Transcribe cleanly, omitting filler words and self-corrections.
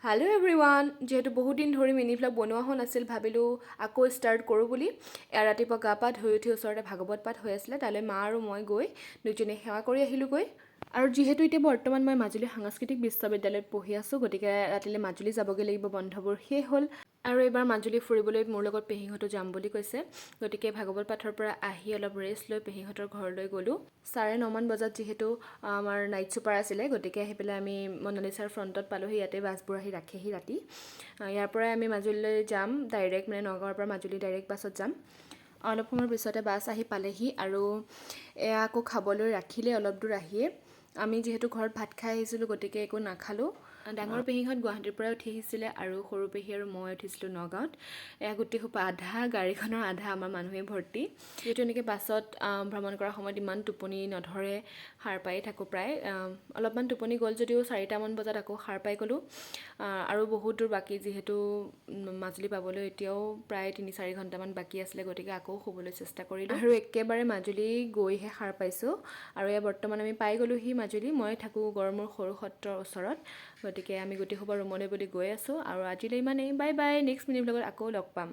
Hello' everyone, যিহেতু বহুত দিন ধৰি মিনি ভ্লগ বনোৱা হোৱা নাছিল, ভাবিলোঁ আকৌ ষ্টাৰ্ট কৰোঁ বুলি। ৰাতিপুৱা গা পা ধুই উঠি ওচৰতে ভাগৱত পাঠ হৈ আছিলে, তালৈ মা আৰু মই গৈ দুইজনে সেৱা কৰি আহিলোঁগৈ। আৰু যিহেতু এতিয়া বৰ্তমান মই মাজুলী সাংস্কৃতিক বিশ্ববিদ্যালয়ত পঢ়ি আছোঁ, গতিকে ৰাতিলৈ মাজুলী যাবগৈ লাগিব, বন্ধবোৰ শেষ হ'ল। আৰু এইবাৰ মাজুলী ফুৰিবলৈ মোৰ লগত পেহীহঁতো যাম বুলি কৈছে, গতিকে ভাগৱত পাঠৰ পৰা আহি অলপ ৰেষ্ট লৈ পেহীহঁতৰ ঘৰলৈ গ'লোঁ। 9:30মান বজাত যিহেতু আমাৰ নাইট ছুপাৰ আছিলে, গতিকে আহি পেলাই আমি মনালিছাৰ ফ্ৰণ্টত পালোঁহি। ইয়াতে বাছবোৰ আহি ৰাখেহি ৰাতি। ইয়াৰ পৰাই আমি মাজুলীলৈ যাম ডাইৰেক্ট, মানে নগাঁৱৰ পৰা মাজুলী ডাইৰেক্ট বাছত যাম। অলপ সময়ৰ পিছতে বাছ আহি পালেহি আৰু এয়া আকৌ খাবলৈ ৰাখিলে। অলপ দূৰ আহিয়ে আমি যিহেতু ঘৰত ভাত খাই আহিছিলোঁ, গতিকে একো নাখালোঁ। ডাঙৰ পেহীহঁত গুৱাহাটীৰ পৰাই উঠি আহিছিলে আৰু সৰু পেহী আৰু মই উঠিছিলোঁ নগাঁৱত। এয়া গোটেইসোপা আধা গাড়ীখনৰ আধা আমাৰ মানুহে ভৰ্তি। যিহেতু এনেকৈ বাছত ভ্ৰমণ কৰাৰ সময়ত ইমান টোপনি নধৰে, সাৰ পায়ে থাকোঁ প্ৰায়। অলপমান টোপনি গ'ল যদিও 4টামান বজাত আকৌ সাৰ পাই গ'লোঁ। আৰু বহুত দূৰ বাকী, যিহেতু মাজুলী পাবলৈ এতিয়াও প্ৰায় 3-4 ঘণ্টামান বাকী আছিলে, গতিকে আকৌ শুবলৈ চেষ্টা কৰিলোঁ। আৰু একেবাৰে মাজুলী গৈহে সাৰ পাইছোঁ। আৰু এয়া বৰ্তমান আমি পাই গ'লোহি মাজুলী। মই থাকোঁ গড়মূৰ সৰু সত্ৰৰ ওচৰত, গতিকে আমি গোটেইসোপা ৰুমলৈ বুলি গৈ আছোঁ। আৰু আজিলৈ ইমানেই। বাই বাই, নেক্সট মিনি ব্লগত আকৌ লগ পাম।